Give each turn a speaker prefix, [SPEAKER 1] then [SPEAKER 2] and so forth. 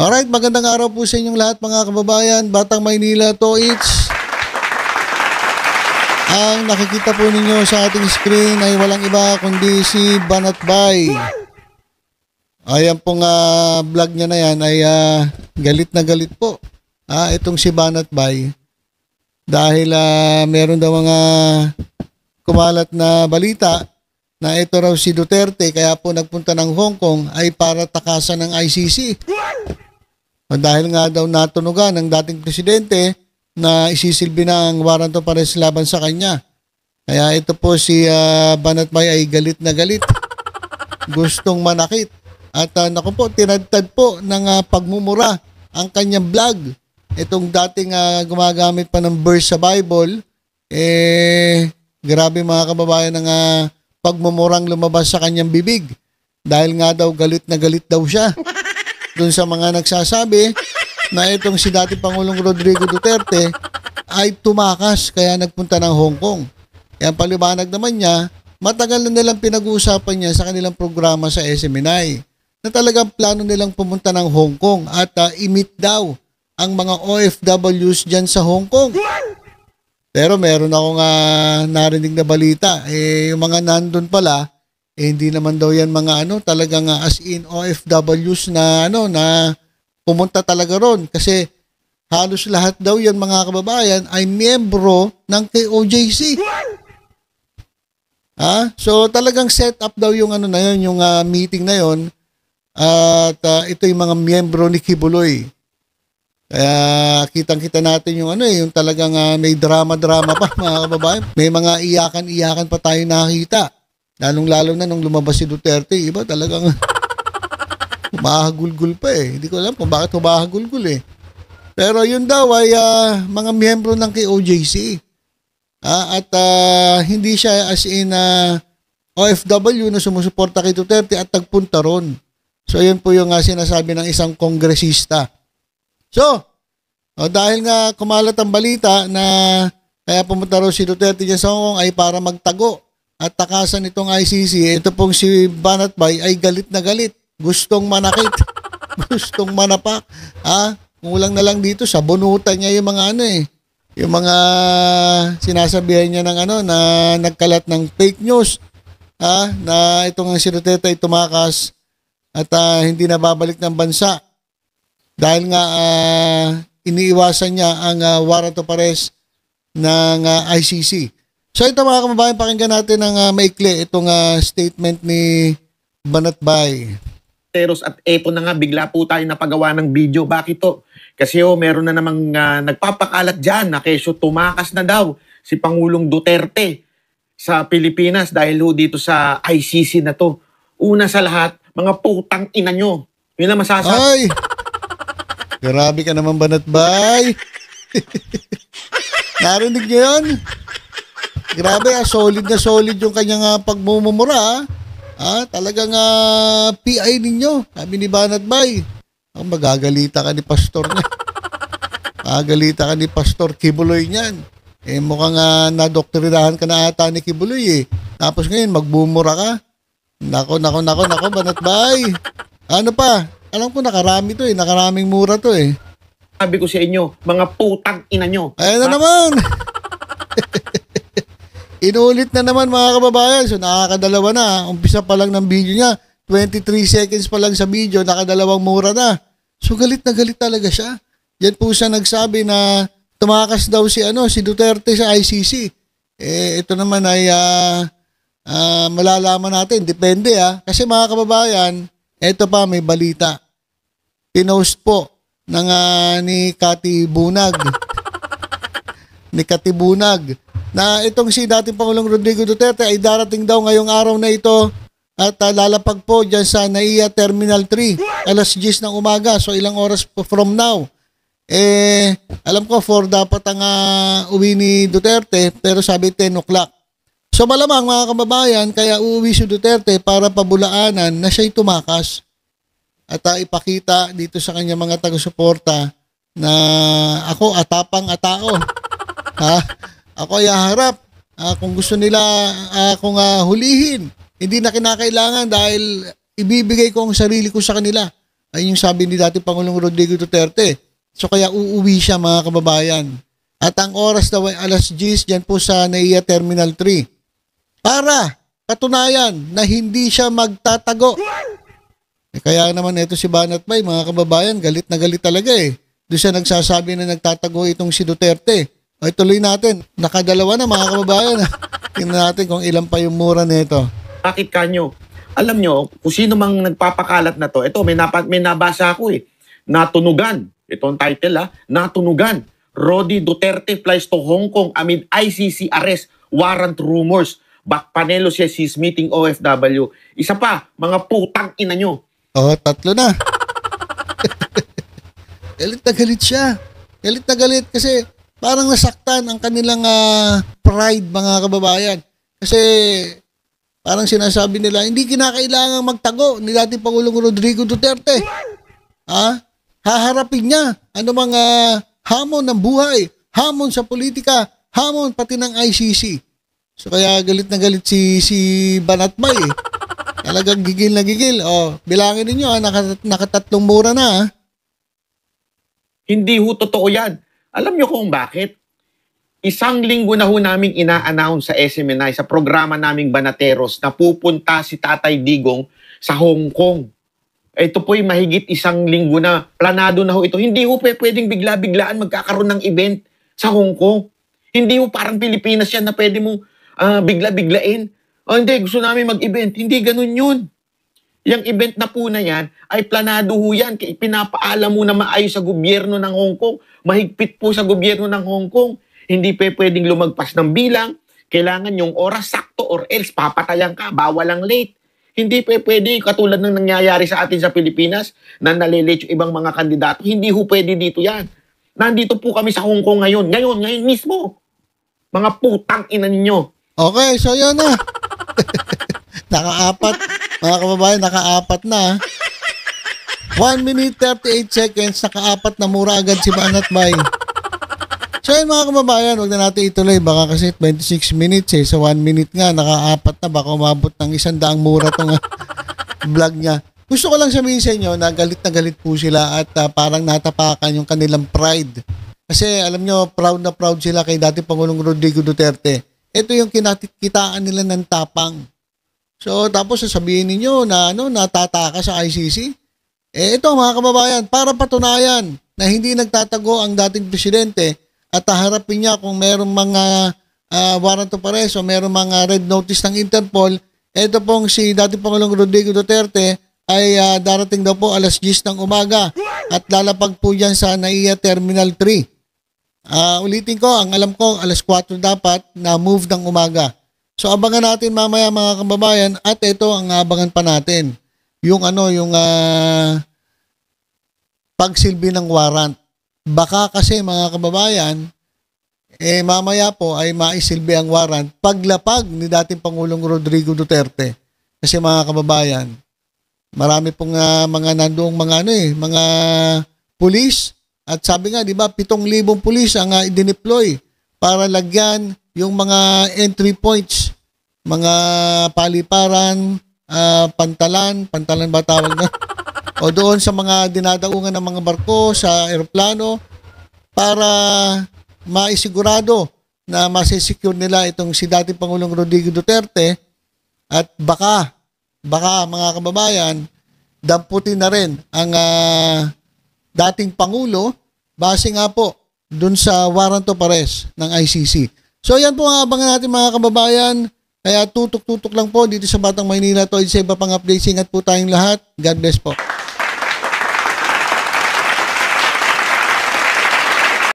[SPEAKER 1] Alright, magandang araw po sa inyong lahat mga kababayan. Batang Maynila to it's. Ang nakikita po ninyo sa ating screen ay walang iba kundi si Banat Bay. Ayan pong vlog niya na yan ay galit na galit po. Itong si Banat Bay. Dahil meron daw mga kumalat na balita na ito raw si Duterte kaya po nagpunta ng Hong Kong ay para takasan ng ICC. Dahil nga daw natunugan ng dating presidente na isisilbi na ang warrant of arrest laban sa kanya. Kaya ito po si Banat Bay ay galit na galit. Gustong manakit. At naku po, tinadtad po ng pagmumura ang kanyang vlog. Itong dating gumagamit pa ng verse sa Bible, grabe mga kababayan ng pagmumurang lumabas sa kanyang bibig. Dahil nga daw galit na galit daw siya. Doon sa mga nagsasabi na itong si dating Pangulong Rodrigo Duterte ay tumakas kaya nagpunta ng Hong Kong. Kaya paliwanag naman niya, matagal na nilang pinag-uusapan niya sa kanilang programa sa SMNI na talagang plano nilang pumunta ng Hong Kong at i-meet daw ang mga OFWs dyan sa Hong Kong. Pero meron akong narinig na balita, yung mga nandun pala, hindi naman daw yan mga talagang as in OFWs na na pumunta talaga ron kasi halos lahat daw yan mga kababayan ay miyembro ng KOJC. So talagang set up daw yung na yun, yung meeting na yun at ito yung mga miyembro ni Kibuloy. Kaya kitang-kita natin yung yung talagang may drama-drama pa mga kababayan. May mga iyakan-iyakan pa tayo nakita. Lalong-lalo na nung lumabas si Duterte, iba talagang humahagulgul pa Hindi ko alam kung bakit humahagulgul Pero yun daw ay mga miyembro ng KOJC. At hindi siya as in OFW na sumusuporta kay Duterte at tagpunta ron. So yun po yung sinasabi ng isang kongresista. So, dahil nga kumalat ang balita na kaya pumunta raw si Duterte dyan sa Hong Kong ay para magtago at takasan itong ICC, ito pong si Banat Bay ay galit na galit. Gustong manakit. Gustong manapak. Kulang na lang dito, sa bunutan niya yung mga yung mga sinasabihan niya ng na nagkalat ng fake news. Na itong si Duterte ay tumakas at hindi na babalik ng bansa. Dahil nga iniiwasan niya ang warrant of arrest ng ICC. So ito mga kababayan, pakinggan natin ng maikli itong statement ni Banat Bay.
[SPEAKER 2] At eto na nga, bigla po tayo napagawa ng video. Bakit to? Kasi meron na namang nagpapakalat dyan na kesyo tumakas na daw si Pangulong Duterte sa Pilipinas dahil dito sa ICC na to. Una sa lahat, mga putang ina nyo. Yun ang masasabi.
[SPEAKER 1] Ay! Grabe ka naman, Banat Bay. Narinig niyo yun? Grabe, solid na solid yung kanyang pagmumura. Talagang PI ninyo, sabi ni Banat Bay. Magagalita ka ni pastor niya. Magagalita ka ni Pastor Kibuloy niyan. Mukhang nadoktrinahan ka na ata ni Kibuloy Tapos ngayon, magbumura ka. Nako, Banat Bay. Ano pa? Alam ko nakarami to nakaraming mura to
[SPEAKER 2] Sabi ko sa inyo, mga putang ina nyo.
[SPEAKER 1] Ayun na naman. Inulit na naman mga kababayan. So nakakadalawa na. Umpisa pa lang ng video niya. 23 seconds pa lang sa video, nakadalawang mura na. So galit na galit talaga siya. Yan po siya nagsabi na tumakas daw si Duterte sa ICC. Ito naman ay malalaman natin. Depende Kasi mga kababayan, ito pa may balita. Pinost po ng ni Cathy Bunag. Ni Cathy Bunag. Na itong si dating Pangulong Rodrigo Duterte ay darating daw ngayong araw na ito at lalapag po dyan sa NAIA Terminal 3 alas 10 ng umaga. So ilang oras po from now. Alam ko 4 dapat ang uwi ni Duterte pero sabi 10 o'clock. So malamang mga kababayan kaya uuwi si Duterte para pabulaanan na siya'y tumakas at ipakita dito sa kanya mga taga-suporta na ako atapang atao. Ako ay haharap. Kung gusto nila akong hulihin, hindi na kinakailangan dahil ibibigay ko ang sarili ko sa kanila. Ay yung sabi ni dating Pangulong Rodrigo Duterte. So kaya uuwi siya mga kababayan. At ang oras daw ay alas 10 dyan po sa NAIA Terminal 3. Para patunayan na hindi siya magtatago. Kaya naman ito si Banat Bay, mga kababayan, galit na galit talaga eh. Doon siya nagsasabi na nagtatago itong si Duterte. Ay tuloy natin, nakadalawa na mga kababayan. Tingnan natin kung ilan pa yung mura nito.
[SPEAKER 2] Bakit kanyo? Alam nyo, kung sino mang nagpapakalat na to, ito, may nabasa ako eh. Natunugan. Ito ang title Natunugan. Rodi Duterte flies to Hong Kong amid ICC arrest warrant rumors. Panelo says he's meeting OFW. Isa pa, mga putang ina nyo.
[SPEAKER 1] Oh, tatlo na. Galit na galit siya. Galit na galit kasi parang nasaktan ang kanilang pride, mga kababayan. Kasi parang sinasabi nila, hindi kinakailangang magtago ni dating Pangulong Rodrigo Duterte. Haharapin niya ano mga hamon ng buhay, hamon sa politika, hamon pati ng ICC. So kaya galit na galit si Banat Bay eh. Talagang gigil na gigil. Oh, bilangin niyo nakatatlong mura na.
[SPEAKER 2] Hindi ho totoo yan. Alam nyo kung bakit? Isang linggo na ho namin ina-announce sa SMNI, sa programa naming Banateros, na pupunta si Tatay Digong sa Hong Kong. Ito po'y mahigit isang linggo na. Planado na ho ito. Hindi ho pwedeng bigla-biglaan magkakaroon ng event sa Hong Kong. Hindi ho parang Pilipinas yan na pwede mo bigla-biglain. Hindi, gusto namin mag-event. Hindi ganun yun. Yung event na po na yan, ay planado ho yan. Pinapaalam mo na maayos sa gobyerno ng Hong Kong. Mahigpit po sa gobyerno ng Hong Kong. Hindi pwedeng lumagpas ng bilang. Kailangan yung oras sakto or else papatayan ka. Bawal ang late. Hindi pwede katulad ng nangyayari sa atin sa Pilipinas na nalilate yung ibang mga kandidato. Hindi ho pwede dito yan. Nandito po kami sa Hong Kong ngayon. Ngayon mismo. Mga putang ina ninyo.
[SPEAKER 1] Okay, so yun na. Naka-apat. Mga kababayan, naka-apat na. 1 minute 38 seconds, naka-apat na mura agad si Banat Bay. So yun mga kababayan, huwag na natin ituloy. Baka kasi 26 minutes eh. Sa 1 minute nga, naka-apat na. Baka umabot ng 100 mura itong vlog niya. Gusto ko lang sabihin sa inyo na galit po sila at parang natapakan yung kanilang pride. Kasi alam nyo, proud na proud sila kay dating Pangulong Rodrigo Duterte. Ito yung kitaan nila ng tapang. So tapos sasabihin ninyo na natataka sa ICC. Ito mga kababayan, para patunayan na hindi nagtatago ang dating presidente at haharapin niya kung merong mga warrant of arrest o merong mga red notice ng Interpol. Ito pong si dating Pangulong Rodrigo Duterte ay darating daw po alas 10 ng umaga at lalapag po yan sa NAIA Terminal 3. Ulitin ko, ang alam ko alas 4 dapat na move ng umaga. So abangan natin mamaya mga kababayan at ito ang abangan pa natin. Yung pagsilbi ng warrant. Baka kasi mga kababayan mamaya po ay maisilbi ang warrant paglapag ni dating Pangulong Rodrigo Duterte. Kasi mga kababayan, marami pong mga nandoong mga pulis. At sabi nga, di ba, 7,000 pulis ang idineploy para lagyan yung mga entry points, mga paliparan, pantalan ba tawag na? O doon sa mga dinadaungan ng mga barko, sa eroplano, para maisigurado na masisecure nila itong si dating Pangulong Rodrigo Duterte at baka mga kababayan, damputin na rin ang dating Pangulo base nga po dun sa warrant of arrest ng ICC. So yan po ang abangan natin mga kababayan. Kaya tutok-tutok lang po dito sa Batang Maynila. Sa iba pang updates. Ingat po tayong lahat. God bless po.